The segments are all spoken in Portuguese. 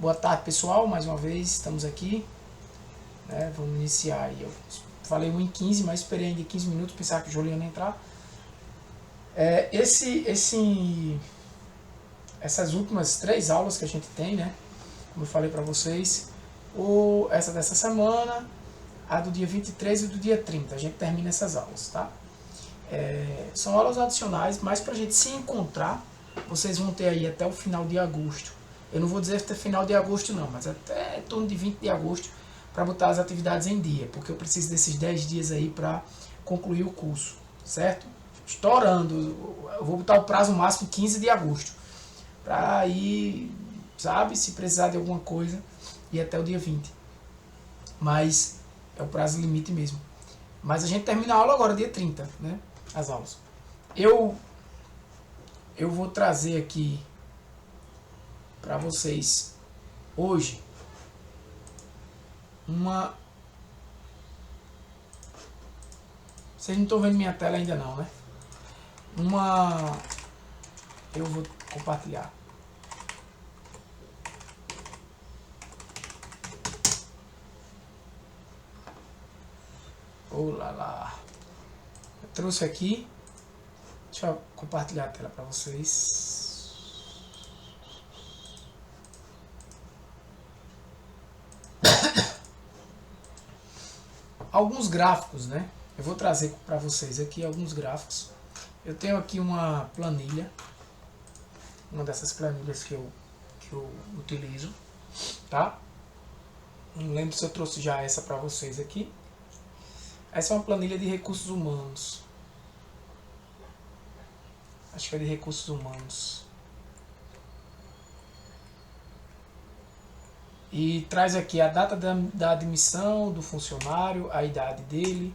Boa tarde, pessoal, mais uma vez estamos aqui, né? Vamos iniciar aí. Eu falei 1h15, mas esperei ainda 15 minutos, pensar que o Juliano ia entrar. Essas últimas 3 aulas que a gente tem, né? Como eu falei para vocês, essa dessa semana, a do dia 23 e do dia 30, a gente termina essas aulas, tá? São aulas adicionais, mas para a gente se encontrar, vocês vão ter aí até o final de agosto. Eu não vou dizer até final de agosto não, mas até em torno de 20 de agosto para botar as atividades em dia, porque eu preciso desses 10 dias aí para concluir o curso, certo? Estourando, eu vou botar o prazo máximo 15 de agosto, para aí, sabe, se precisar de alguma coisa, ir até o dia 20. Mas é o prazo limite mesmo. Mas a gente termina a aula agora, dia 30, né? As aulas. Eu vou trazer aqui para vocês hoje uma... Vocês não estão vendo minha tela ainda não, né? Eu vou compartilhar. Olá lá. Eu trouxe aqui. Deixa eu compartilhar a tela para vocês. Alguns gráficos, né? Eu vou trazer para vocês aqui alguns gráficos. Eu tenho aqui uma planilha, uma dessas planilhas que eu utilizo, tá? Não lembro se eu trouxe já essa para vocês aqui. Essa é uma planilha de recursos humanos. Acho que é de recursos humanos. E traz aqui a data da admissão do funcionário, a idade dele,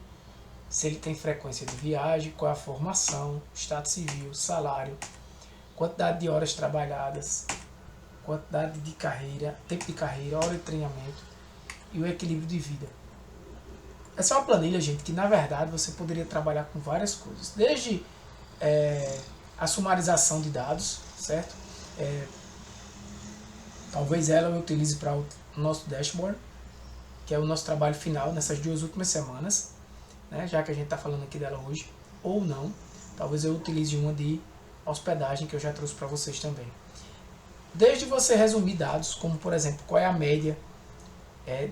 se ele tem frequência de viagem, qual é a formação, estado civil, salário, quantidade de horas trabalhadas, quantidade de carreira, tempo de carreira, hora de treinamento e o equilíbrio de vida. Essa é uma planilha, gente, que na verdade você poderia trabalhar com várias coisas, desde a sumarização de dados, certo? Talvez ela eu utilize para o nosso dashboard, que é o nosso trabalho final nessas 2 últimas semanas, né? Já que a gente está falando aqui dela hoje, ou não, talvez eu utilize uma de hospedagem que eu já trouxe para vocês também. Desde você resumir dados, como por exemplo, qual é a média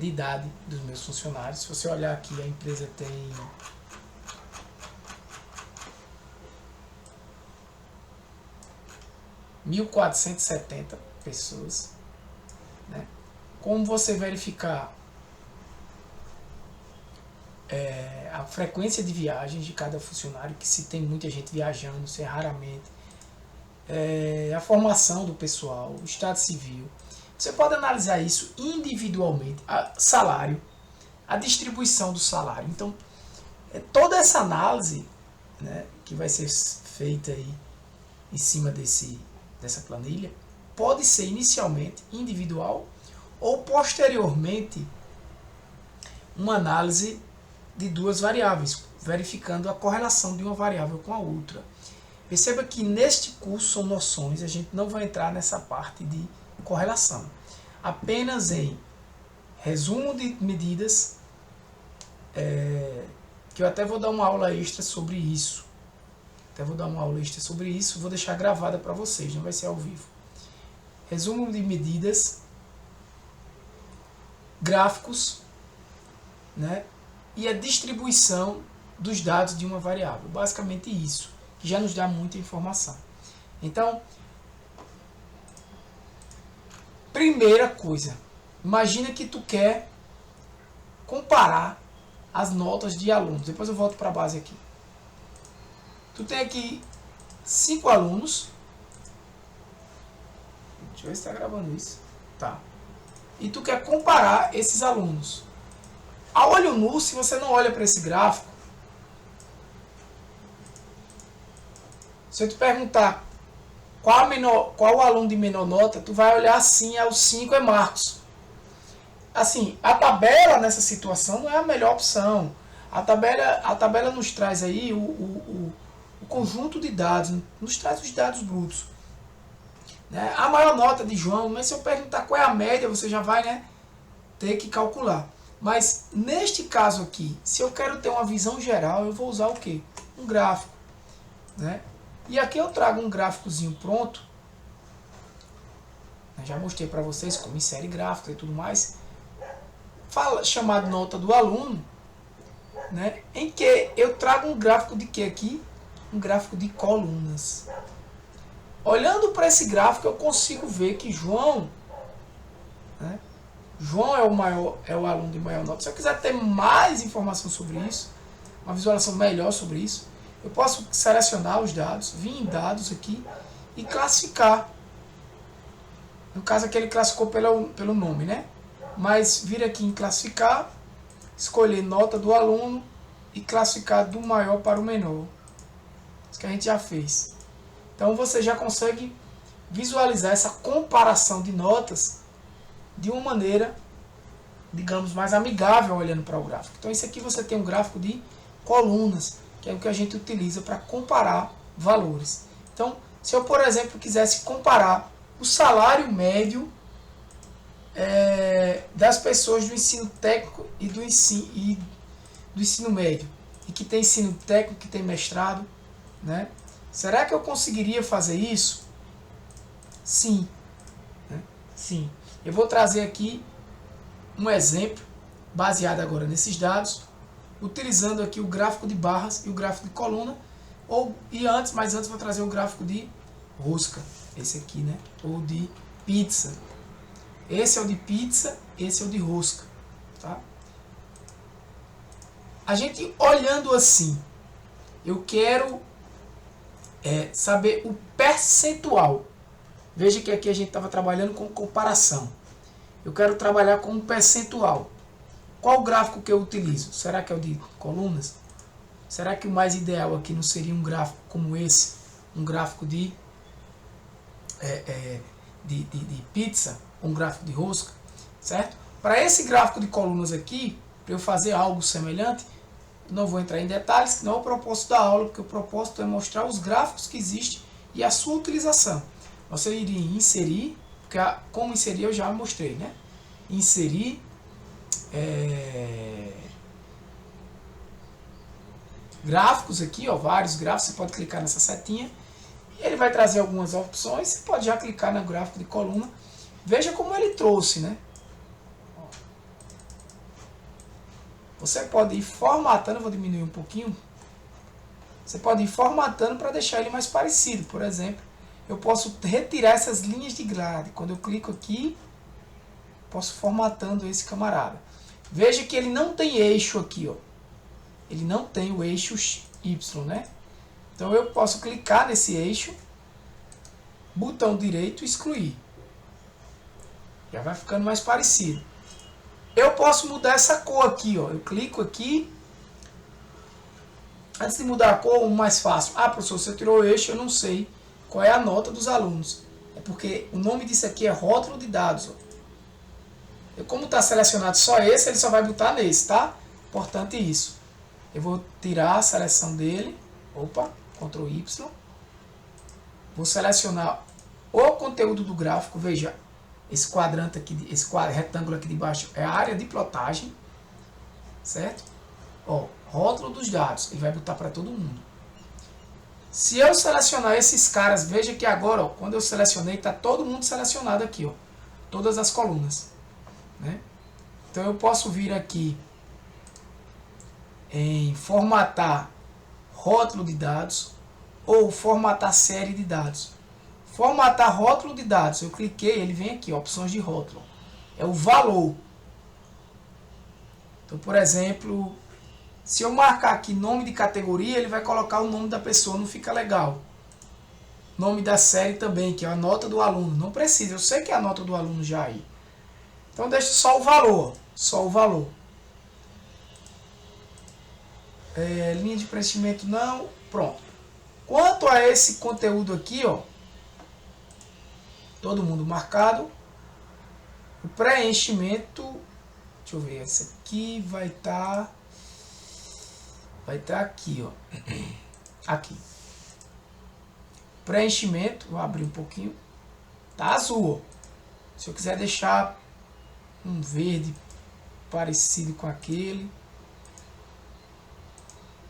de idade dos meus funcionários. Se você olhar aqui, a empresa tem 1.470 pessoas, né? Como você verificar a frequência de viagens de cada funcionário, que se tem muita gente viajando, se é raramente, a formação do pessoal, o estado civil. Você pode analisar isso individualmente, salário, a distribuição do salário. Então, toda essa análise, né, que vai ser feita aí em cima dessa planilha, pode ser inicialmente individual ou posteriormente uma análise de 2 variáveis, verificando a correlação de uma variável com a outra. Perceba que neste curso são noções, a gente não vai entrar nessa parte de correlação. Apenas em resumo de medidas, que eu até vou dar uma aula extra sobre isso. Vou deixar gravada para vocês, não vai ser ao vivo. Resumo de medidas, gráficos, né? E a distribuição dos dados de uma variável. Basicamente isso, que já nos dá muita informação. Então, primeira coisa, imagina que tu quer comparar as notas de alunos. Depois eu volto para a base aqui. Tu tem aqui 5 alunos. Deixa eu ver se está gravando isso. Tá. E tu quer comparar esses alunos. A olho nu, se você não olha para esse gráfico, se eu te perguntar qual o aluno de menor nota, tu vai olhar assim, os 5 é Marcos. Assim, a tabela nessa situação não é a melhor opção. A tabela nos traz aí o conjunto de dados, nos traz os dados brutos. né? A maior nota de João, mas se eu perguntar qual é a média, você já vai, né, ter que calcular. Mas neste caso aqui, se eu quero ter uma visão geral, eu vou usar o quê? Um gráfico, né? E aqui eu trago um gráficozinho pronto. Eu já mostrei para vocês como insere gráfico e tudo mais. Chamado nota do aluno, né? Em que eu trago um gráfico de que aqui? Um gráfico de colunas. Olhando para esse gráfico, eu consigo ver que João, né? João é o aluno de maior nota. Se eu quiser ter mais informação sobre isso, uma visualização melhor sobre isso, eu posso selecionar os dados, vir em dados aqui e classificar. No caso aqui ele classificou pelo nome, né? Mas vir aqui em classificar, escolher nota do aluno e classificar do maior para o menor. Isso que a gente já fez. Então você já consegue visualizar essa comparação de notas de uma maneira, digamos, mais amigável olhando para o gráfico. Então isso aqui você tem um gráfico de colunas, que é o que a gente utiliza para comparar valores. Então, se eu, por exemplo, quisesse comparar o salário médio das pessoas do ensino técnico e do ensino médio, e que tem ensino técnico, que tem mestrado, né? Será que eu conseguiria fazer isso? Sim, né? Sim. Eu vou trazer aqui um exemplo baseado agora nesses dados, utilizando aqui o gráfico de barras e o gráfico de coluna, mas antes vou trazer o gráfico de rosca, esse aqui, né? Ou de pizza. Esse é o de pizza, esse é o de rosca, tá? A gente olhando assim, eu quero saber o percentual. Veja que aqui a gente estava trabalhando com comparação. Eu quero trabalhar com um percentual. Qual gráfico que eu utilizo? Será que é o de colunas? Será que o mais ideal aqui não seria um gráfico como esse? Um gráfico de pizza? Um gráfico de rosca? Certo? Para esse gráfico de colunas aqui, para eu fazer algo semelhante, não vou entrar em detalhes, que não é o propósito da aula, porque o propósito é mostrar os gráficos que existem e a sua utilização. Você iria inserir, porque como inserir eu já mostrei, né? Inserir gráficos aqui, ó, vários gráficos, você pode clicar nessa setinha e ele vai trazer algumas opções, você pode já clicar no gráfico de coluna. Veja como ele trouxe, né? Você pode ir formatando, vou diminuir um pouquinho. Você pode ir formatando para deixar ele mais parecido. Por exemplo, eu posso retirar essas linhas de grade. Quando eu clico aqui, posso formatando esse camarada. Veja que ele não tem eixo aqui, ó. Ele não tem o eixo Y, né? Então eu posso clicar nesse eixo, botão direito e excluir. Já vai ficando mais parecido. Eu posso mudar essa cor aqui, ó. Eu clico aqui. Antes de mudar a cor, o mais fácil. Ah, professor, você tirou o eixo, eu não sei qual é a nota dos alunos. É porque o nome disso aqui é rótulo de dados, ó. Como está selecionado só esse, ele só vai botar nesse, tá? Importante isso. Eu vou tirar a seleção dele. Opa, Ctrl Y. Vou selecionar o conteúdo do gráfico. Veja, esse quadrante aqui, esse retângulo aqui de baixo é a área de plotagem, certo? Ó, rótulo dos dados, ele vai botar para todo mundo. Se eu selecionar esses caras, veja que agora, ó, quando eu selecionei, está todo mundo selecionado aqui, ó, todas as colunas, né? Então eu posso vir aqui em formatar rótulo de dados ou formatar série de dados. Formatar rótulo de dados, eu cliquei, ele vem aqui, opções de rótulo. É o valor. Então, por exemplo, se eu marcar aqui nome de categoria, ele vai colocar o nome da pessoa, não fica legal. Nome da série também, que é a nota do aluno. Não precisa, eu sei que é a nota do aluno já aí. Então deixa só o valor, só o valor. Linha de preenchimento não, pronto. Quanto a esse conteúdo aqui, ó, todo mundo marcado. O preenchimento, deixa eu ver, esse aqui vai estar aqui, ó. Aqui. Preenchimento, vou abrir um pouquinho. Tá azul, ó. Se eu quiser deixar um verde parecido com aquele.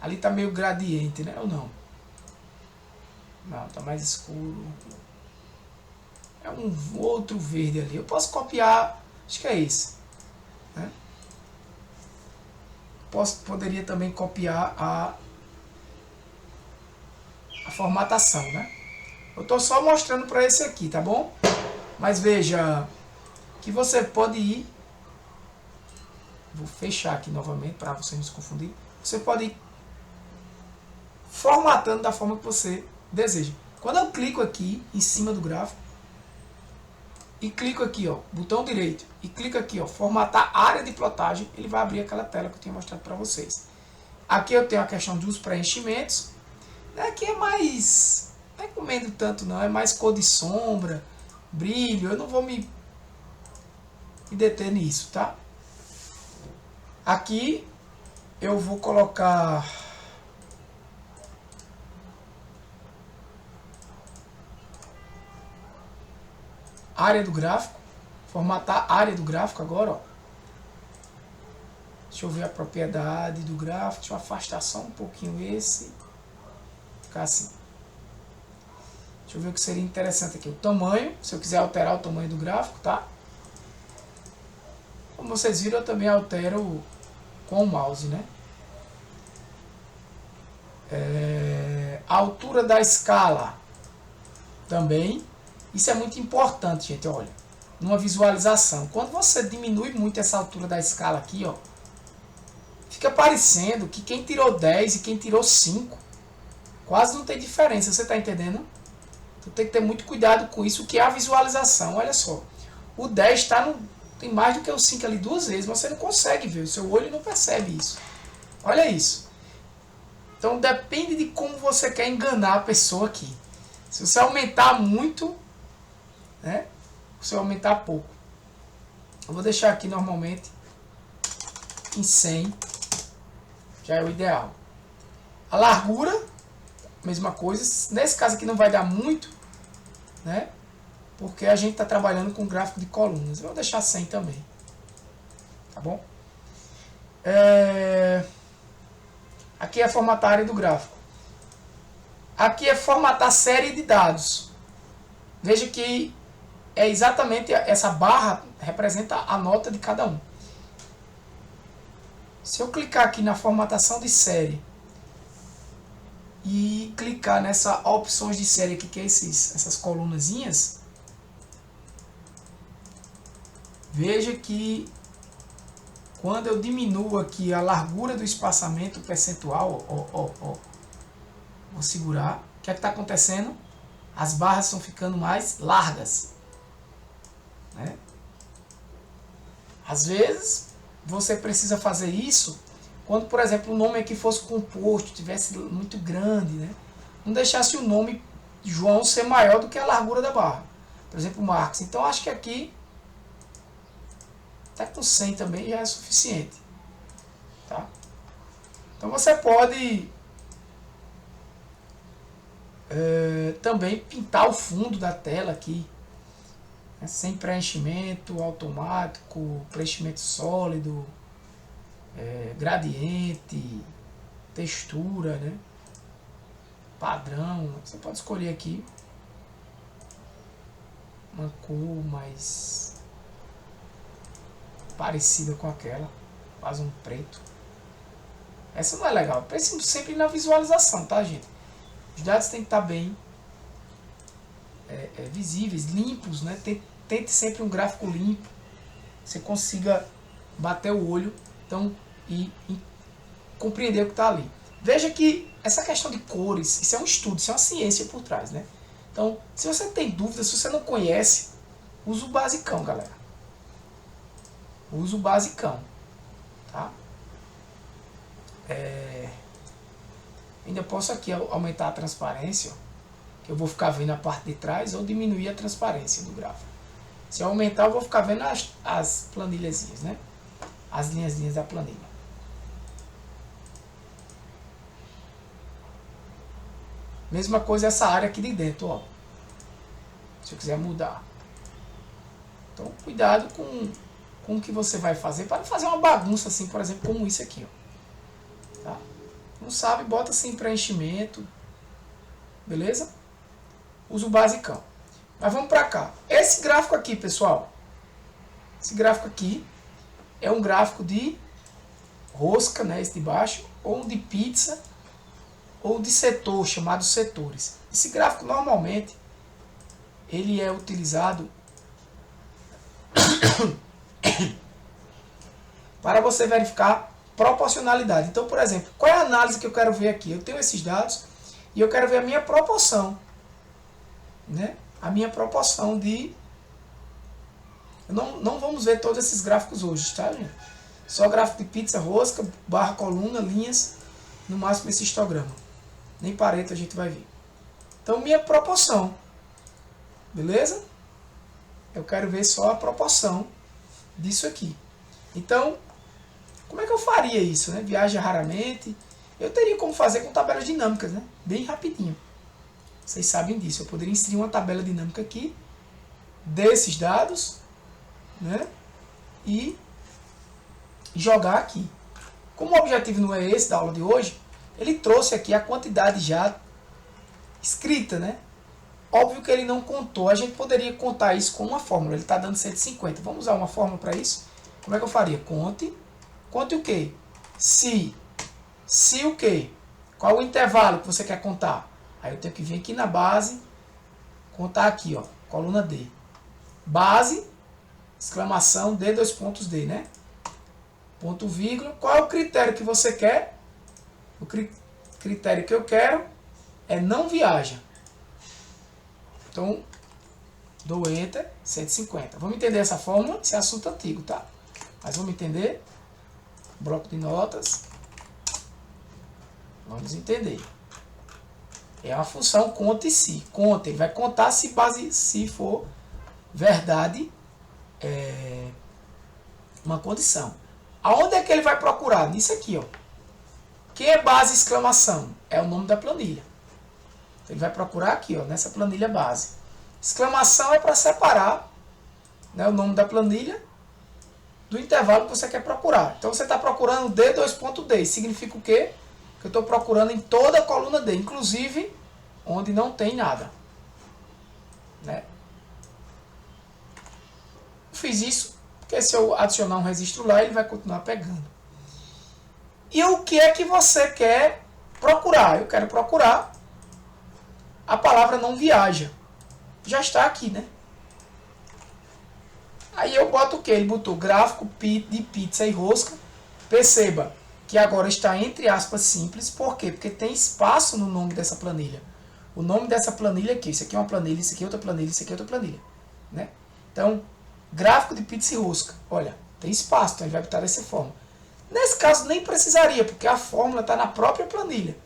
Ali tá meio gradiente, né? Ou não? Não, tá mais escuro. É um outro verde ali. Eu posso copiar, acho que é esse, né? Poderia também copiar a formatação, né? Eu tô só mostrando para esse aqui, tá bom? Mas veja que você pode ir. Vou fechar aqui novamente para você não se confundir. Você pode ir formatando da forma que você deseja. Quando eu clico aqui em cima do gráfico e clico aqui, ó, botão direito, e clico aqui, ó, formatar área de plotagem, ele vai abrir aquela tela que eu tinha mostrado para vocês. Aqui eu tenho a questão dos preenchimentos. Aqui é mais, não recomendo tanto não, é mais cor de sombra, brilho, eu não vou me deter nisso, tá? Aqui eu vou colocar área do gráfico, formatar a área do gráfico agora, ó. Deixa eu ver a propriedade do gráfico, deixa eu afastar só um pouquinho esse, ficar assim. Deixa eu ver o que seria interessante aqui, o tamanho, se eu quiser alterar o tamanho do gráfico, tá? Como vocês viram, eu também altero com o mouse, né? A altura da escala também. Isso é muito importante, gente, olha. Numa visualização. Quando você diminui muito essa altura da escala aqui, ó, fica parecendo que quem tirou 10 e quem tirou 5 quase não tem diferença, você está entendendo? Então tem que ter muito cuidado com isso, que é a visualização. Olha só, o 10 tem mais do que o 5 ali 2 vezes, mas você não consegue ver, o seu olho não percebe isso. Olha isso. Então depende de como você quer enganar a pessoa aqui. Se você aumentar muito, né? Se eu aumentar pouco. Eu vou deixar aqui normalmente em 100. Já é o ideal. A largura, mesma coisa. Nesse caso aqui não vai dar muito, né? Porque a gente está trabalhando com gráfico de colunas. Eu vou deixar 100 também. Tá bom? Aqui é formatar a área do gráfico. Aqui é formatar a série de dados. Veja que é exatamente essa barra representa a nota de cada um. Se eu clicar aqui na formatação de série e clicar nessa opções de série aqui, que é essas colunazinhas, veja que quando eu diminuo aqui a largura do espaçamento percentual, vou segurar, o que é que está acontecendo? As barras estão ficando mais largas, né? Às vezes você precisa fazer isso quando, por exemplo, o nome aqui fosse composto, tivesse muito grande, né? Não deixasse o nome João ser maior do que a largura da barra. Por exemplo, Marcos. Então acho que aqui até com 100 também já é suficiente, tá? Então você pode também pintar o fundo da tela aqui, né? Sem preenchimento automático, preenchimento sólido, gradiente, textura, né? Padrão. Você pode escolher aqui uma cor mais parecida com aquela, quase um preto. Essa não é legal. Pense sempre na visualização, tá, gente? Os dados têm que estar bem visíveis, limpos, né? Tente sempre um gráfico limpo, você consiga bater o olho, então, e compreender o que está ali. Veja que essa questão de cores, isso é um estudo, isso é uma ciência por trás, né? Então, se você tem dúvidas, se você não conhece, usa o basicão, galera. Usa o basicão, tá? Ainda posso aqui aumentar a transparência, que eu vou ficar vendo a parte de trás, ou diminuir a transparência do gráfico. Se eu aumentar, eu vou ficar vendo as planilhazinhas, né? As linhas da planilha. Mesma coisa essa área aqui de dentro, ó. Se eu quiser mudar. Então, cuidado com o que você vai fazer, para não fazer uma bagunça assim, por exemplo, como isso aqui. Ó. Tá? Não sabe, bota sem preenchimento. Beleza? Usa o basicão. Mas vamos para cá. Esse gráfico aqui, pessoal. Esse gráfico aqui é um gráfico de rosca, né, esse de baixo, ou de pizza, ou de setor, chamado setores. Esse gráfico normalmente ele é utilizado para você verificar proporcionalidade. Então, por exemplo, qual é a análise que eu quero ver aqui? Eu tenho esses dados e eu quero ver a minha proporção, né? A minha proporção de... Não vamos ver todos esses gráficos hoje, tá, gente? Só gráfico de pizza, rosca, barra, coluna, linhas, no máximo esse histograma. Nem Pareto a gente vai ver. Então, minha proporção. Beleza? Eu quero ver só a proporção disso aqui. Então, como é que eu faria isso, né? Viaja raramente. Eu teria como fazer com tabelas dinâmicas, né? Bem rapidinho. Vocês sabem disso. Eu poderia inserir uma tabela dinâmica aqui, desses dados, né? E jogar aqui. Como o objetivo não é esse da aula de hoje, ele trouxe aqui a quantidade já escrita, né? Óbvio que ele não contou. A gente poderia contar isso com uma fórmula. Ele está dando 150. Vamos usar uma fórmula para isso? Como é que eu faria? Conte o quê? Se o quê? Qual o intervalo que você quer contar? Aí eu tenho que vir aqui na base, contar aqui, ó, coluna D. Base, exclamação, D, dois pontos D, né? Ponto, vírgula. Qual é o critério que você quer? O critério que eu quero é não viaja. Então, dou Enter, 150. Vamos entender essa fórmula? Esse é assunto antigo, tá? Mas vamos entender. Bloco de notas. Vamos entender. É uma função conta e se. Conta, ele vai contar se for verdade uma condição. Aonde é que ele vai procurar? Nisso aqui, ó. Quem é base exclamação? É o nome da planilha. Ele vai procurar aqui, ó, nessa planilha base. Exclamação é para separar, né, o nome da planilha do intervalo que você quer procurar. Então você está procurando D, 2.D. Significa o quê? Que eu estou procurando em toda a coluna D, inclusive onde não tem nada. Né? Eu fiz isso porque se eu adicionar um registro lá, ele vai continuar pegando. E o que é que você quer procurar? Eu quero procurar a palavra não viaja. Já está aqui, né? Aí eu boto o que? Ele botou gráfico de pizza e rosca. Perceba que agora está entre aspas simples. Por quê? Porque tem espaço no nome dessa planilha. O nome dessa planilha aqui. Isso aqui é uma planilha, isso aqui é outra planilha, isso aqui é outra planilha. Né? Então, gráfico de pizza e rosca. Olha, tem espaço, então ele vai botar dessa forma. Nesse caso nem precisaria, porque a fórmula está na própria planilha.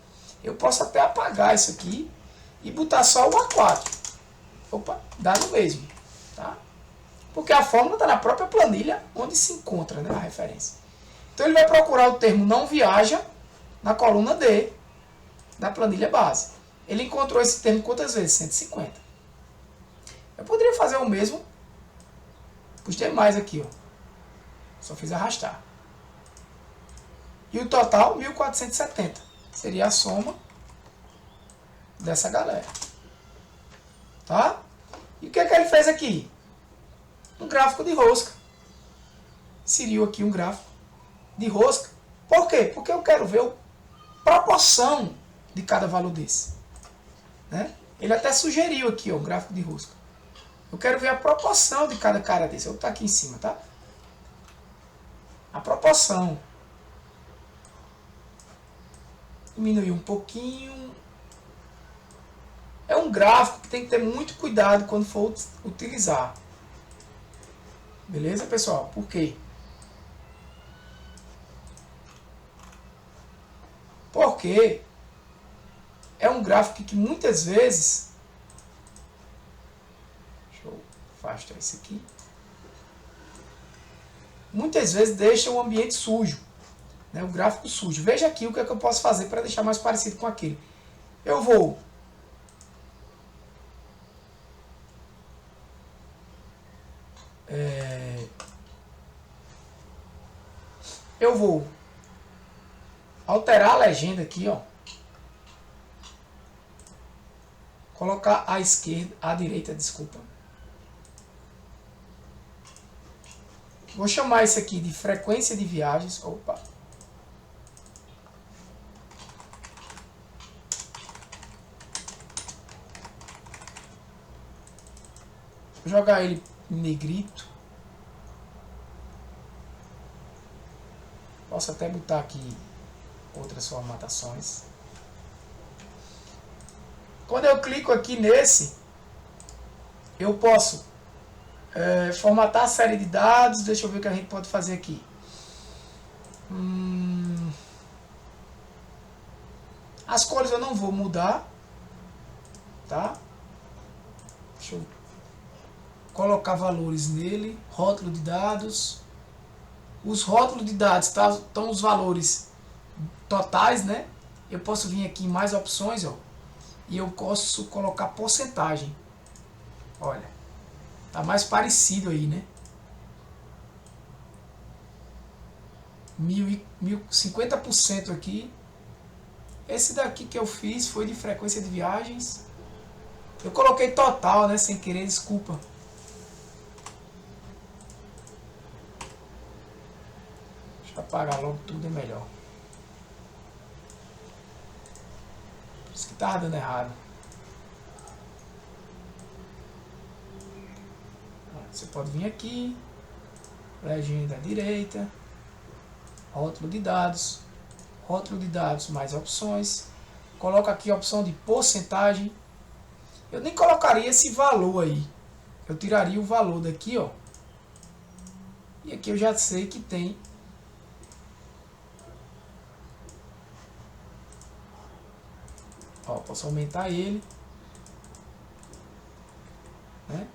Eu posso até apagar isso aqui e botar só o A4. Opa, dá no mesmo. Tá? Porque a fórmula está na própria planilha onde se encontra, né, a referência. Então ele vai procurar o termo não viaja na coluna D da planilha base. Ele encontrou esse termo quantas vezes? 150. Eu poderia fazer o mesmo para os demais aqui. Ó. Só fiz arrastar. E o total, 1470. Seria a soma dessa galera. Tá? E o que é que ele fez aqui? Um gráfico de rosca. Inseriu aqui um gráfico de rosca. Por quê? Porque eu quero ver a proporção de cada valor desse. Né? Ele até sugeriu aqui, ó, um gráfico de rosca. Eu quero ver a proporção de cada cara desse. Eu vou botar aqui em cima, tá? A proporção. Diminuir um pouquinho. É um gráfico que tem que ter muito cuidado quando for utilizar. Beleza, pessoal? Por quê? Porque é um gráfico que muitas vezes... Deixa eu afastar isso aqui. Muitas vezes deixa o ambiente sujo. Né? O gráfico sujo. Veja aqui o que é que eu posso fazer para deixar mais parecido com aquele. Eu vou... eu vou alterar a legenda aqui, ó. Colocar à esquerda, à direita, desculpa. Vou chamar isso aqui de frequência de viagens. Opa. Vou jogar ele em negrito. Posso até botar aqui outras formatações. Quando eu clico aqui nesse, eu posso formatar a série de dados. Deixa eu ver o que a gente pode fazer aqui. As cores eu não vou mudar, tá? Deixa eu colocar valores nele. Rótulo de dados. Os rótulos de dados estão os valores totais, né? Eu posso vir aqui em mais opções, ó, e eu posso colocar porcentagem. Olha, tá mais parecido aí, né? 50% aqui. Esse daqui que eu fiz foi de frequência de viagens. Eu coloquei total, né? Sem querer, desculpa. Deixa eu apagar logo tudo, é melhor. Por isso que tava dando errado. Você pode vir aqui, legenda à direita, rótulo de dados mais opções. Coloca aqui a opção de porcentagem. Eu nem colocaria esse valor aí. Eu tiraria o valor daqui, ó. E aqui eu já sei que tem. Ó, posso aumentar ele, né?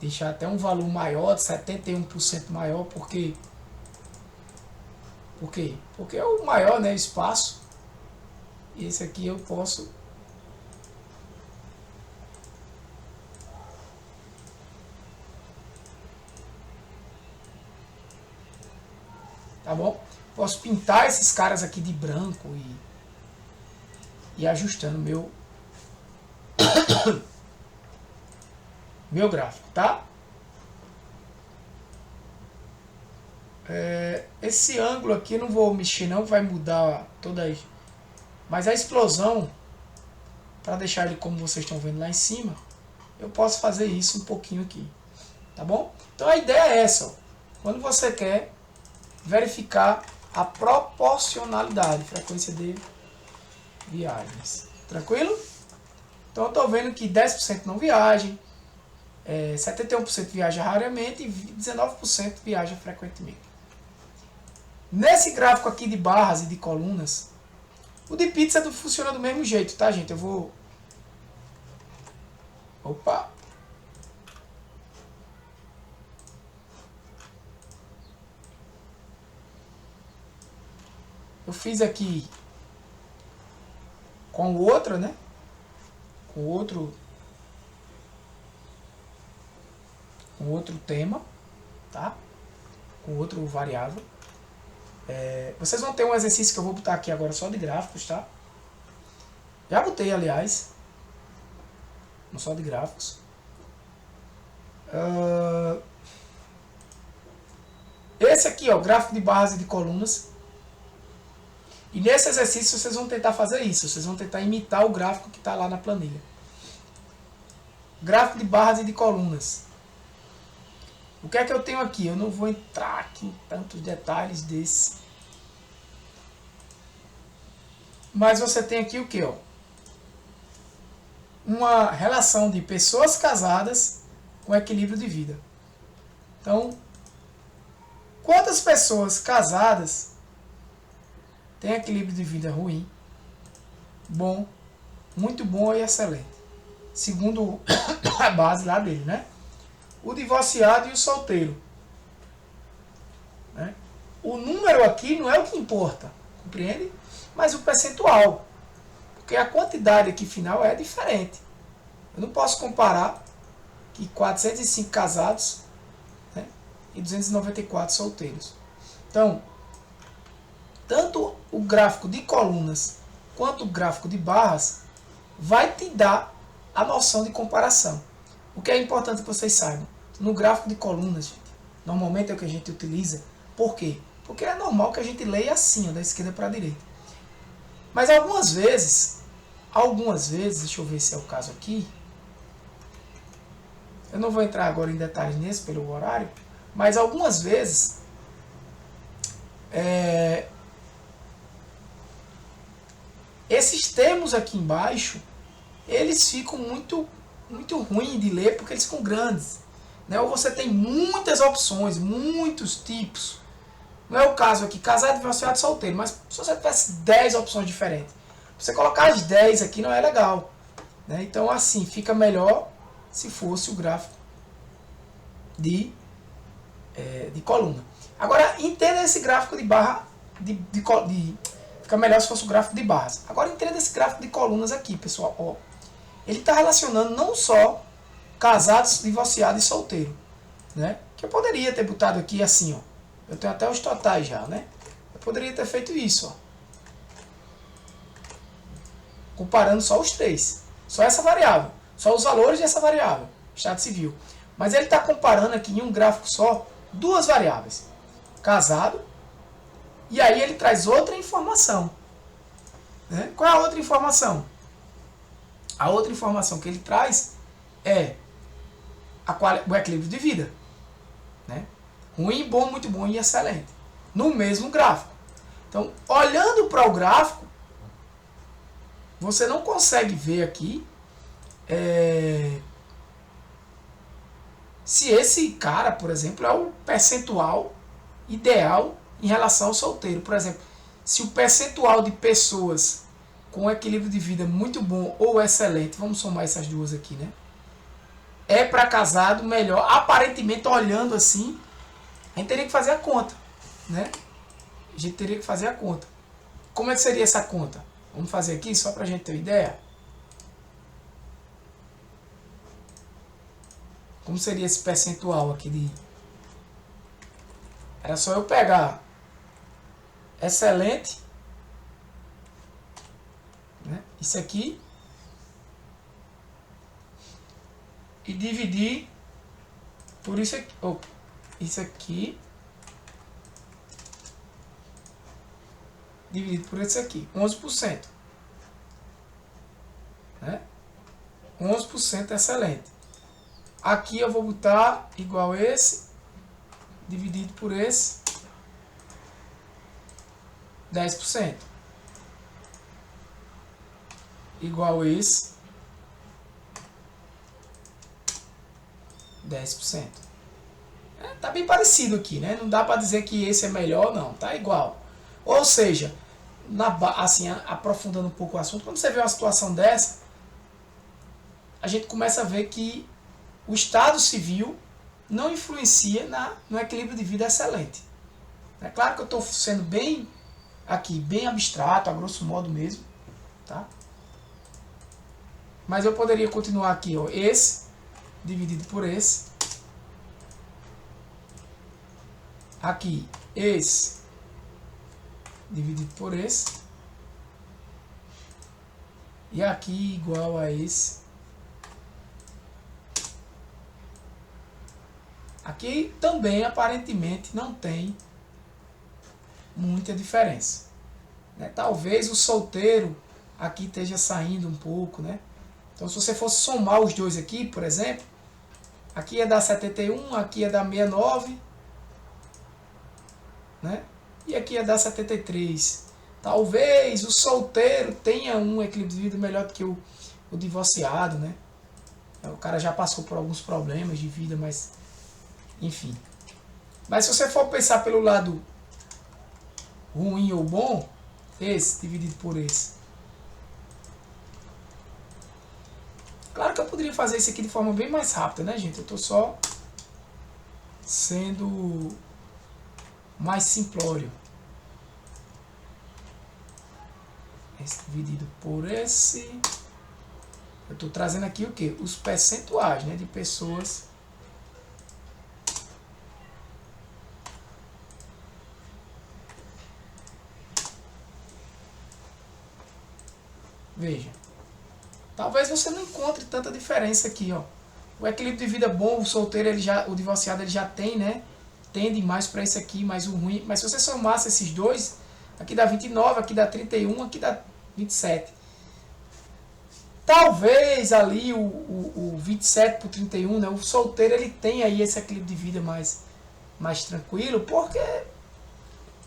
Deixar até um valor maior, de 71% maior, porque é o maior, né, espaço. E esse aqui eu posso tá bom? Posso pintar esses caras aqui de branco e ajustando meu meu gráfico, tá? Esse ângulo aqui eu não vou mexer não, vai mudar toda aí. Mas a explosão, para deixar ele como vocês estão vendo lá em cima, eu posso fazer isso um pouquinho aqui, tá bom? Então a ideia é essa, ó. Quando você quer verificar a proporcionalidade, frequência de viagens, tranquilo? Então eu estou vendo que 10% não viagem, 71% viaja raramente e 19% viaja frequentemente. Nesse gráfico aqui de barras e de colunas, o de pizza funciona do mesmo jeito, tá, gente? Eu vou... Opa! Eu fiz aqui com outra, né? Com outro tema, tá? Com outro variável. Vocês vão ter um exercício que eu vou botar aqui agora só de gráficos, tá? Já botei, aliás, não só de gráficos. Esse aqui, ó, gráfico de barras e de colunas. E nesse exercício vocês vão tentar fazer isso. Vocês vão tentar imitar o gráfico que está lá na planilha. Gráfico de barras e de colunas. O que é que eu tenho aqui? Eu não vou entrar aqui em tantos detalhes desse. Mas você tem aqui o que? Ó? Uma relação de pessoas casadas com equilíbrio de vida. Então, quantas pessoas casadas têm equilíbrio de vida ruim, bom, muito bom e excelente? Segundo a base lá dele, né? O divorciado e o solteiro, né? O número aqui não é o que importa, compreende? Mas o percentual, porque a quantidade aqui final é diferente. Eu não posso comparar que 405 casados, né, e 294 solteiros. Então, tanto o gráfico de colunas quanto o gráfico de barras vai te dar a noção de comparação. O que é importante que vocês saibam, no gráfico de colunas, gente, normalmente é o que a gente utiliza. Por quê? Porque é normal que a gente leia assim, ó, da esquerda para a direita. Mas algumas vezes, deixa eu ver se é o caso aqui. Eu não vou entrar agora em detalhes nesse pelo horário, mas algumas vezes esses termos aqui embaixo, eles ficam muito ruins de ler porque eles ficam grandes, né? Ou você tem muitas opções, muitos tipos. Não é o caso aqui, casado, divorciado, solteiro, mas se você tivesse 10 opções diferentes, você colocar as 10 aqui não é legal, né? Então assim, fica melhor se fosse o gráfico de coluna. Agora, entenda esse gráfico de barra, fica melhor se fosse o gráfico de barras. Agora entenda esse gráfico de colunas aqui, pessoal. Ó, ele está relacionando não só casados, divorciados e solteiro, né? Que eu poderia ter botado aqui assim, ó. Eu tenho até os totais já, né? Eu poderia ter feito isso, ó. Comparando só os três. Só essa variável. Só os valores dessa variável. Estado civil. Mas ele está comparando aqui em um gráfico só duas variáveis. Casado. E aí ele traz outra informação. Né? Qual é a outra informação? A outra informação que ele traz é o equilíbrio de vida. Né? Ruim, bom, muito bom e excelente. No mesmo gráfico. Então, olhando para o gráfico, você não consegue ver aqui se esse cara, por exemplo, é o percentual ideal em relação ao solteiro. Por exemplo, se o percentual de pessoas com equilíbrio de vida muito bom ou excelente, vamos somar essas duas aqui, né? É para casado melhor, aparentemente olhando assim, a gente teria que fazer a conta, né? A gente teria que fazer a conta. Como é que seria essa conta? Vamos fazer aqui só para a gente ter uma ideia. Como seria esse percentual aqui de... Era só eu pegar excelente, né? Isso aqui, e dividir por isso aqui, isso aqui, dividido por isso aqui, 11%. Né? 11% excelente. Aqui eu vou botar igual esse, dividido por esse, 10%. Igual esse, 10%. Tá bem parecido aqui, né? Não dá para dizer que esse é melhor, não. Tá igual. Ou seja, assim, aprofundando um pouco o assunto, quando você vê uma situação dessa, a gente começa a ver que o Estado civil não influencia no equilíbrio de vida excelente. É claro que eu estou sendo bem abstrato, a grosso modo mesmo, tá? Mas eu poderia continuar aqui, ó, esse dividido por esse, aqui esse dividido por esse, e aqui igual a esse. Aqui também aparentemente não tem muita diferença, né? Talvez o solteiro aqui esteja saindo um pouco, né? Então se você fosse somar os dois aqui, por exemplo, aqui é da 71, aqui é da 69, né? E aqui é da 73. Talvez o solteiro tenha um equilíbrio de vida melhor do que o divorciado, né? O cara já passou por alguns problemas de vida, mas enfim. Mas se você for pensar pelo lado ruim ou bom, esse dividido por esse. Claro que eu poderia fazer isso aqui de forma bem mais rápida, né, gente? Eu estou só sendo mais simplório. Esse dividido por esse. Eu estou trazendo aqui o que? Os percentuais, né, de pessoas Veja. Talvez você não encontre tanta diferença aqui, ó. O equilíbrio de vida bom, o solteiro, o divorciado, ele já tem, né? Tende mais para esse aqui, mais o ruim. Mas se você somasse esses dois, aqui dá 29, aqui dá 31, aqui dá 27. Talvez ali o 27 por 31, né? O solteiro, ele tem aí esse equilíbrio de vida mais tranquilo, porque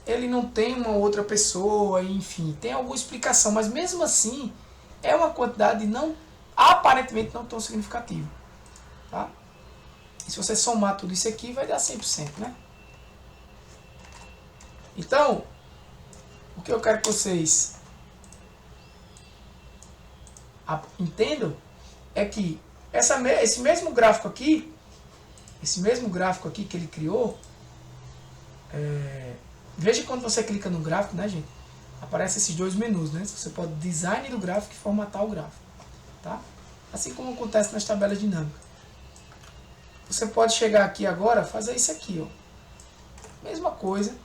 ele não tem uma outra pessoa, enfim, tem alguma explicação, mas mesmo assim é uma quantidade aparentemente não tão significativa, tá? E se você somar tudo isso aqui, vai dar 100%, né? Então, o que eu quero que vocês entendam é que esse mesmo gráfico aqui que ele criou, veja quando você clica no gráfico, né, gente? Aparece esses dois menus, né? Você pode design do gráfico e formatar o gráfico, tá? Assim como acontece nas tabelas dinâmicas. Você pode chegar aqui agora, fazer isso aqui, ó. Mesma coisa,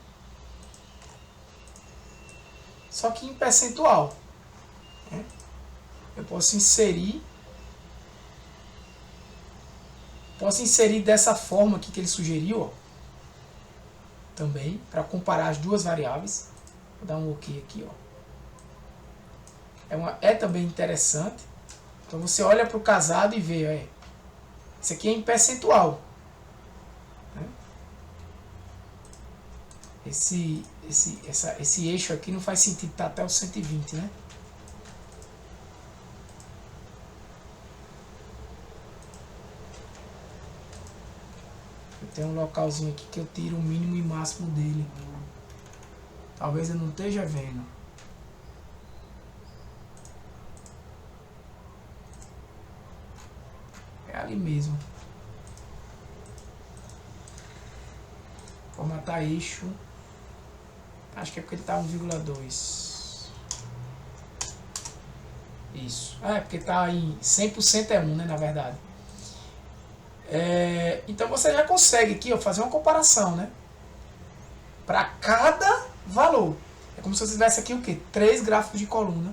só que em percentual, né? Eu posso inserir dessa forma aqui que ele sugeriu, ó, também, para comparar as duas variáveis. Vou dar um OK aqui, ó. É também interessante. Então você olha para o casado e vê, isso aqui é em percentual, né? Esse eixo aqui não faz sentido estar até o 120, né? Tem um localzinho aqui que eu tiro o mínimo e máximo dele. Talvez eu não esteja vendo. É ali mesmo. Formatar eixo. Acho que é porque ele está 1,2. Isso. Porque está em 100% é 1, né, na verdade. Então você já consegue aqui, ó, fazer uma comparação, né? Para cada valor. É como se você tivesse aqui o quê? 3 gráficos de coluna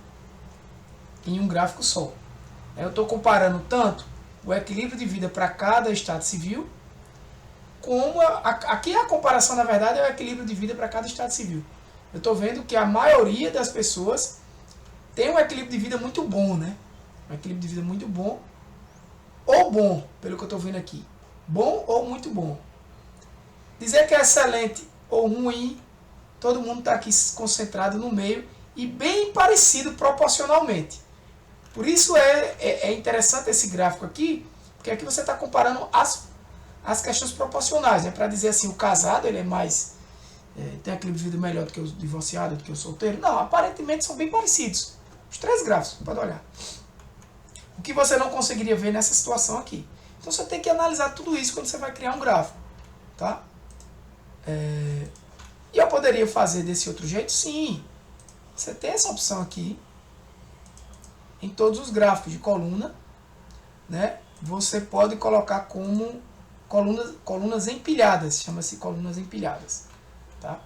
em um gráfico só. Eu estou comparando tanto o equilíbrio de vida para cada estado civil, como aqui a comparação, na verdade, é o equilíbrio de vida para cada estado civil. Eu estou vendo que a maioria das pessoas tem um equilíbrio de vida muito bom, né? Um equilíbrio de vida muito bom. Ou bom, pelo que eu estou vendo aqui. Bom ou muito bom. Dizer que é excelente ou ruim, todo mundo está aqui concentrado no meio e bem parecido proporcionalmente. Por isso é interessante esse gráfico aqui, porque aqui você está comparando as questões proporcionais, né? Para dizer assim, o casado ele é mais tem equilíbrio de vida melhor do que o divorciado, do que o solteiro. Não, aparentemente são bem parecidos. Os 3 gráficos, pode olhar. O que você não conseguiria ver nessa situação aqui. Então você tem que analisar tudo isso quando você vai criar um gráfico, tá? E eu poderia fazer desse outro jeito? Sim. Você tem essa opção aqui. Em todos os gráficos de coluna, né? Você pode colocar como colunas empilhadas. Chama-se colunas empilhadas, tá?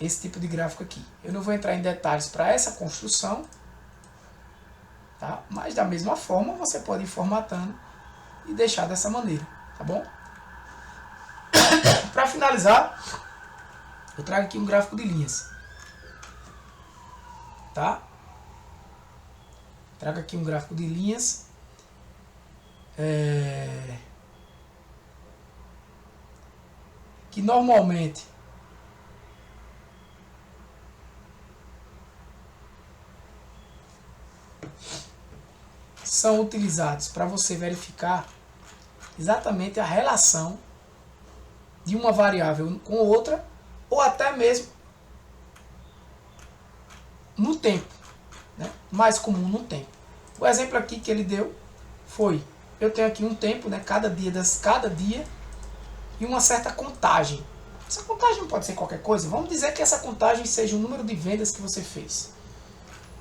Esse tipo de gráfico aqui. Eu não vou entrar em detalhes para essa construção, tá? Mas da mesma forma você pode ir formatando e deixar dessa maneira, tá bom? Para finalizar, eu trago aqui um gráfico de linhas, tá? Trago aqui um gráfico de linhas, que normalmente são utilizados para você verificar exatamente a relação de uma variável com outra, ou até mesmo no tempo, né? Mais comum no tempo. O exemplo aqui que ele deu foi, eu tenho aqui um tempo, né? Cada dia e uma certa contagem. Essa contagem não pode ser qualquer coisa. Vamos dizer que essa contagem seja o número de vendas que você fez,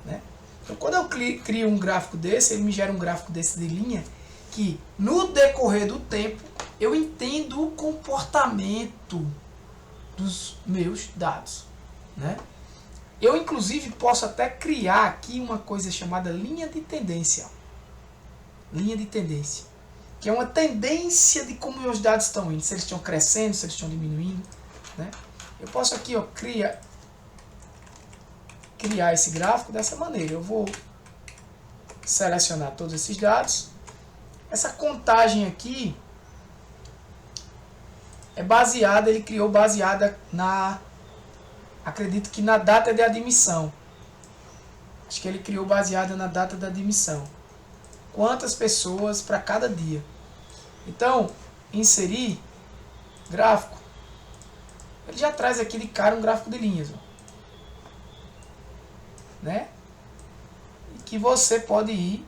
né? Então, quando eu crio um gráfico desse, ele me gera um gráfico desse de linha, que no decorrer do tempo eu entendo o comportamento dos meus dados, né? Eu, inclusive, posso até criar aqui uma coisa chamada linha de tendência. Linha de tendência. Que é uma tendência de como meus dados estão indo. Se eles estão crescendo, se eles estão diminuindo. Né? Eu posso aqui, ó, criar esse gráfico dessa maneira. Eu vou selecionar todos esses dados. Essa contagem aqui é baseada, ele criou baseada na, acredito que na data de admissão. Acho que ele criou baseada na data da admissão. Quantas pessoas para cada dia. Então, inserir gráfico. Ele já traz aqui de cara um gráfico de linhas. Ó. Né? E que você pode ir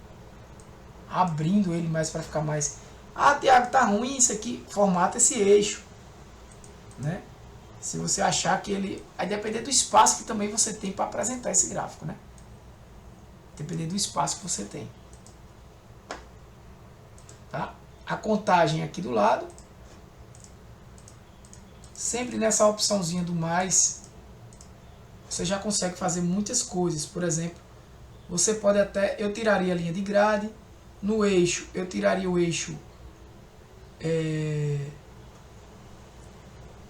abrindo ele mais para ficar mais... Ah, Thiago, tá ruim isso aqui. Formata esse eixo. Né? Se você achar que ele... Aí depender do espaço que também você tem para apresentar esse gráfico. Né? Depender do espaço que você tem. Tá? A contagem aqui do lado. Sempre nessa opçãozinha do mais, você já consegue fazer muitas coisas. Por exemplo, você pode até... Eu tiraria a linha de grade. No eixo, eu tiraria o eixo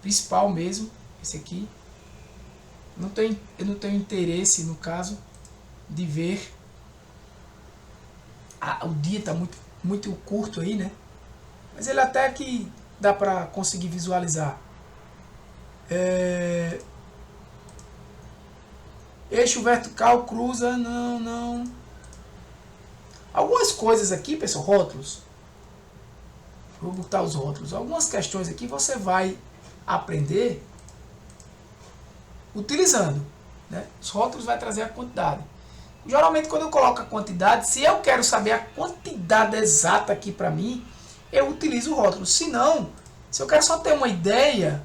principal mesmo. Esse aqui. Eu não tenho interesse, no caso, de ver... o dia está muito curto aí, né? Mas ele até que dá para conseguir visualizar. Eixo vertical cruza, não. Algumas coisas aqui, pessoal, rótulos. Vou botar os rótulos. Algumas questões aqui você vai aprender utilizando. Né? Os rótulos vai trazer a quantidade. Geralmente quando eu coloco a quantidade, se eu quero saber a quantidade exata aqui para mim, eu utilizo o rótulo. Se não, se eu quero só ter uma ideia,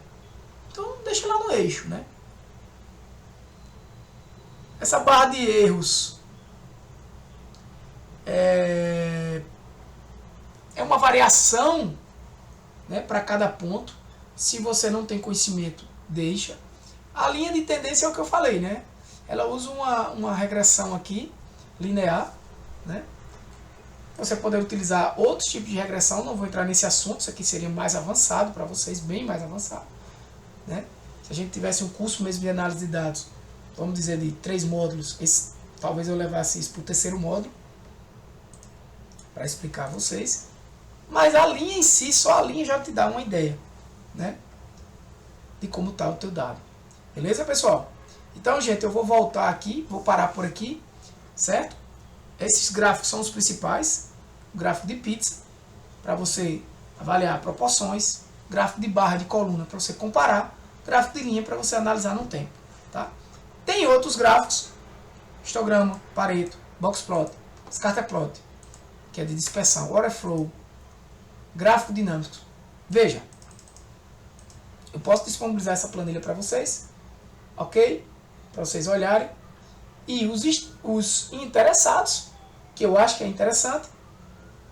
então deixa lá no eixo. Né? Essa barra de erros é uma variação, né, para cada ponto. Se você não tem conhecimento, deixa. A linha de tendência é o que eu falei, né? Ela usa uma regressão aqui, linear. Né? Você pode utilizar outros tipos de regressão, não vou entrar nesse assunto, isso aqui seria mais avançado para vocês, bem mais avançado. Né? Se a gente tivesse um curso mesmo de análise de dados, vamos dizer de 3 módulos, talvez eu levasse isso para o 3º módulo, para explicar a vocês. Mas a linha em si, só a linha já te dá uma ideia, né, de como está o teu dado. Beleza, pessoal? Então, gente, eu vou voltar aqui, vou parar por aqui, certo? Esses gráficos são os principais. O gráfico de pizza, para você avaliar proporções. Gráfico de barra, de coluna, para você comparar. Gráfico de linha, para você analisar no tempo. Tá? Tem outros gráficos, histograma, Pareto, boxplot, scatterplot, que é de dispersão, waterflow, gráfico dinâmico. Veja, eu posso disponibilizar essa planilha para vocês, ok? Para vocês olharem. E os interessados, que eu acho que é interessante,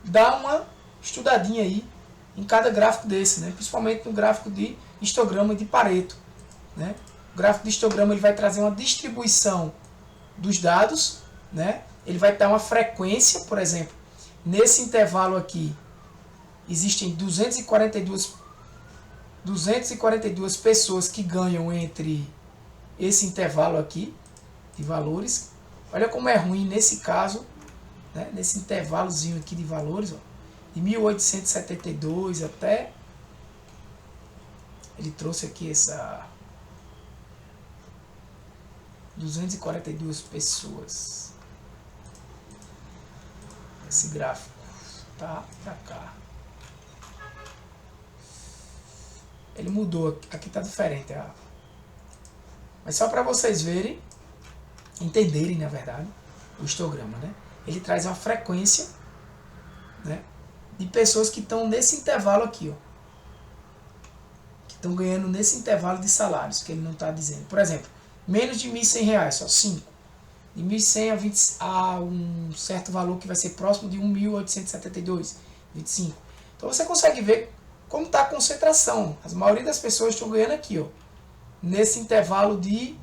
dá uma estudadinha aí em cada gráfico desse, né? Principalmente no gráfico de histograma de Pareto. Né? O gráfico de histograma ele vai trazer uma distribuição dos dados, né? Ele vai dar uma frequência, por exemplo, nesse intervalo aqui, existem 242 pessoas que ganham entre esse intervalo aqui de valores. Olha como é ruim nesse caso, né? Nesse intervalozinho aqui de valores, ó, de 1872 até... Ele trouxe aqui essa... 242 pessoas. Esse gráfico tá pra cá. Ele mudou, aqui tá diferente. Mas só para vocês verem, entenderem, na verdade, o histograma, né? Ele traz uma frequência, né, de pessoas que estão nesse intervalo aqui, ó, que estão ganhando nesse intervalo de salários, que ele não está dizendo. Por exemplo, menos de R$1.100, só 5. De 1.100 a um certo valor que vai ser próximo de 1.872, 25. Então você consegue ver como está a concentração. A maioria das pessoas estão ganhando aqui, ó, nesse intervalo de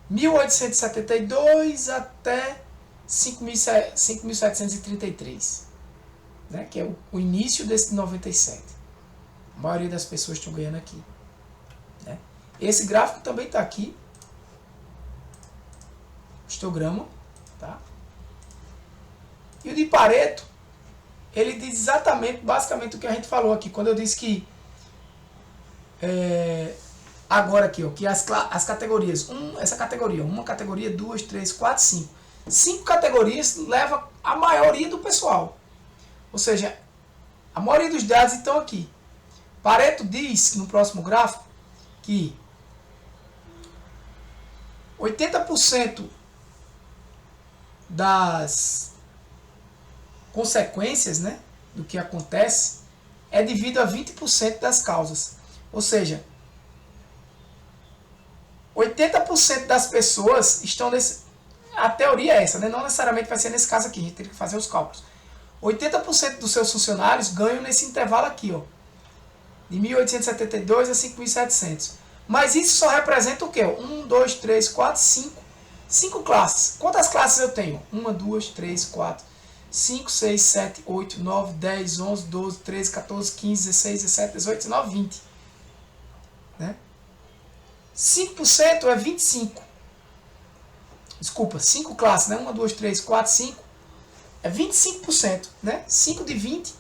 1872 até 5.733, né? Que é o início desse 97. A maioria das pessoas estão ganhando aqui, né? Esse gráfico também está aqui, histograma, tá? E o de Pareto, ele diz exatamente, basicamente o que a gente falou aqui, quando eu disse que agora aqui, ó, que as categorias, essa categoria, uma categoria, 2, 3, 4, 5. 5 categorias leva a maioria do pessoal. Ou seja, a maioria dos dados estão aqui. Pareto diz, no próximo gráfico, que 80% das consequências, né, do que acontece é devido a 20% das causas. Ou seja, 80% das pessoas estão nesse... A teoria é essa, né? Não necessariamente vai ser nesse caso aqui, a gente tem que fazer os cálculos. 80% dos seus funcionários ganham nesse intervalo aqui, ó, de 1872 a 5.700. Mas isso só representa o quê? 1, 2, 3, 4, 5. 5 classes. Quantas classes eu tenho? 1, 2, 3, 4, 5, 6, 7, 8, 9, 10, 11, 12, 13, 14, 15, 16, 17, 18, 19, 20. Né? 5% é 25. Desculpa, 5 classes, né? 1, 2, 3, 4, 5. É 25%. Né? 5 de 20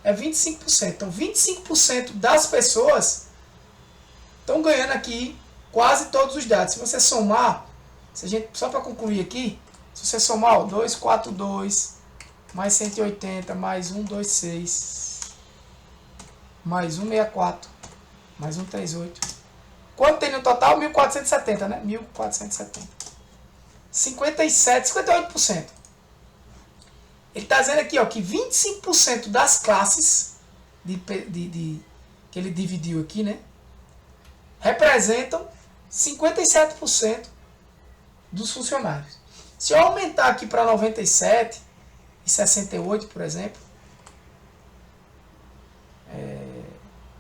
é 25%. Então, 25% das pessoas estão ganhando aqui quase todos os dados. Se você somar, se a gente, só para concluir aqui, se você somar o 242, mais 180, mais 126, mais 164, mais 138. Quanto tem no total? 1.470, né? 1.470. 57, 58%. Ele está dizendo aqui, ó, que 25% das classes que ele dividiu aqui, né, representam 57% dos funcionários. Se eu aumentar aqui para 97 e 68, por exemplo,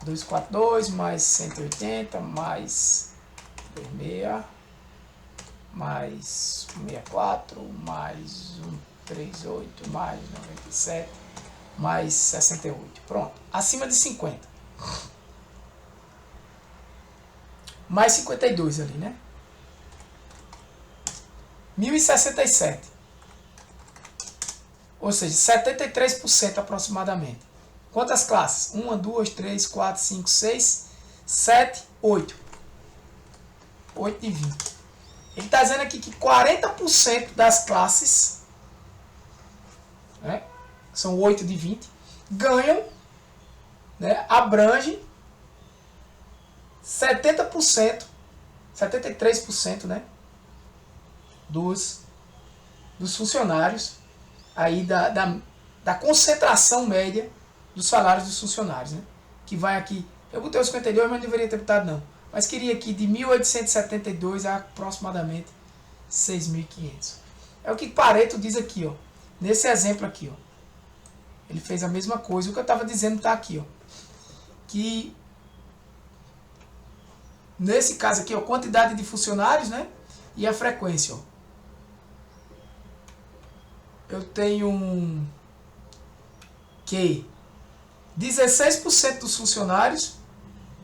242 mais 180 mais 26 mais 164 mais 138 mais 97 mais 68. Pronto. Acima de 50. Mais 52 ali, né? 1067. Ou seja, 73% aproximadamente. Quantas classes? 1, 2, 3, 4, 5, 6, 7, 8. 8 de 20. Ele está dizendo aqui que 40% das classes, né, são 8 de 20, ganham, né, abrange 70%, 73%, né, dos funcionários, aí da concentração média dos salários dos funcionários, né, que vai aqui, eu botei os 52, mas não deveria ter botado não, mas queria aqui de 1872 a aproximadamente 6.500. É o que Pareto diz aqui, ó, nesse exemplo aqui, ó. Ele fez a mesma coisa, o que eu estava dizendo está aqui, ó, que nesse caso aqui, ó, quantidade de funcionários, né, e a frequência, ó. Eu tenho que 16% dos funcionários,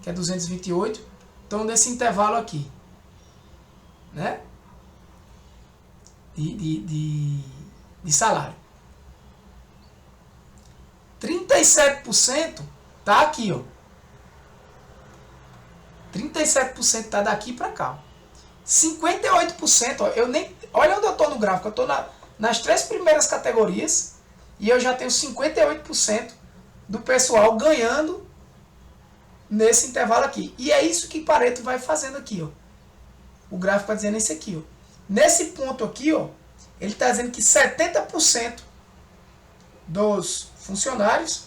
que é 228, estão nesse intervalo aqui, né, de salário. 37% tá aqui, ó. 37% tá daqui para cá. 58%, ó, eu nem, olha onde eu tô no gráfico, eu tô nas 3 primeiras categorias e eu já tenho 58% do pessoal ganhando nesse intervalo aqui. E é isso que Pareto vai fazendo aqui, ó. O gráfico vai dizendo isso aqui, ó. Nesse ponto aqui, ó, ele está dizendo que 70% dos funcionários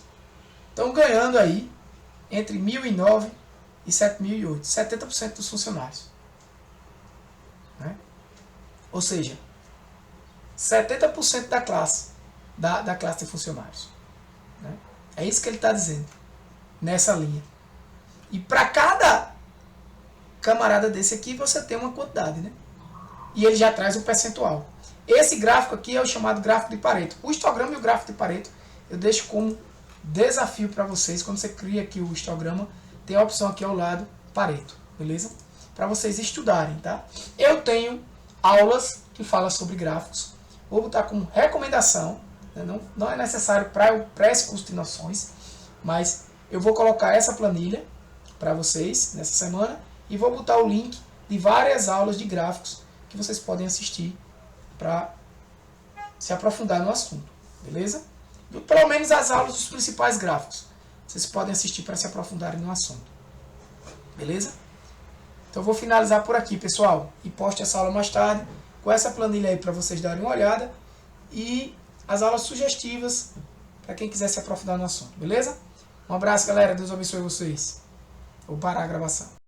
estão ganhando aí entre 1.009 e 7.008. 70% dos funcionários. Né? Ou seja, 70% da classe, da classe de funcionários. Né? É isso que ele está dizendo, nessa linha. E para cada camarada desse aqui, você tem uma quantidade, né? e ele já traz o percentual. Esse gráfico aqui é o chamado gráfico de Pareto. O histograma e o gráfico de Pareto eu deixo como desafio para vocês. Quando você cria aqui o histograma, tem a opção aqui ao lado, Pareto, beleza? Para vocês estudarem, tá? Eu tenho aulas que falam sobre gráficos. Vou botar como recomendação, né? Não é necessário para esse curso de noções, mas eu vou colocar essa planilha para vocês nessa semana e vou botar o link de várias aulas de gráficos que vocês podem assistir para se aprofundar no assunto, beleza? E pelo menos as aulas dos principais gráficos vocês podem assistir para se aprofundarem no assunto, beleza? Então eu vou finalizar por aqui, pessoal, e poste essa aula mais tarde com essa planilha aí para vocês darem uma olhada e as aulas sugestivas para quem quiser se aprofundar no assunto, beleza? Um abraço, galera, Deus abençoe vocês. Vou parar a gravação.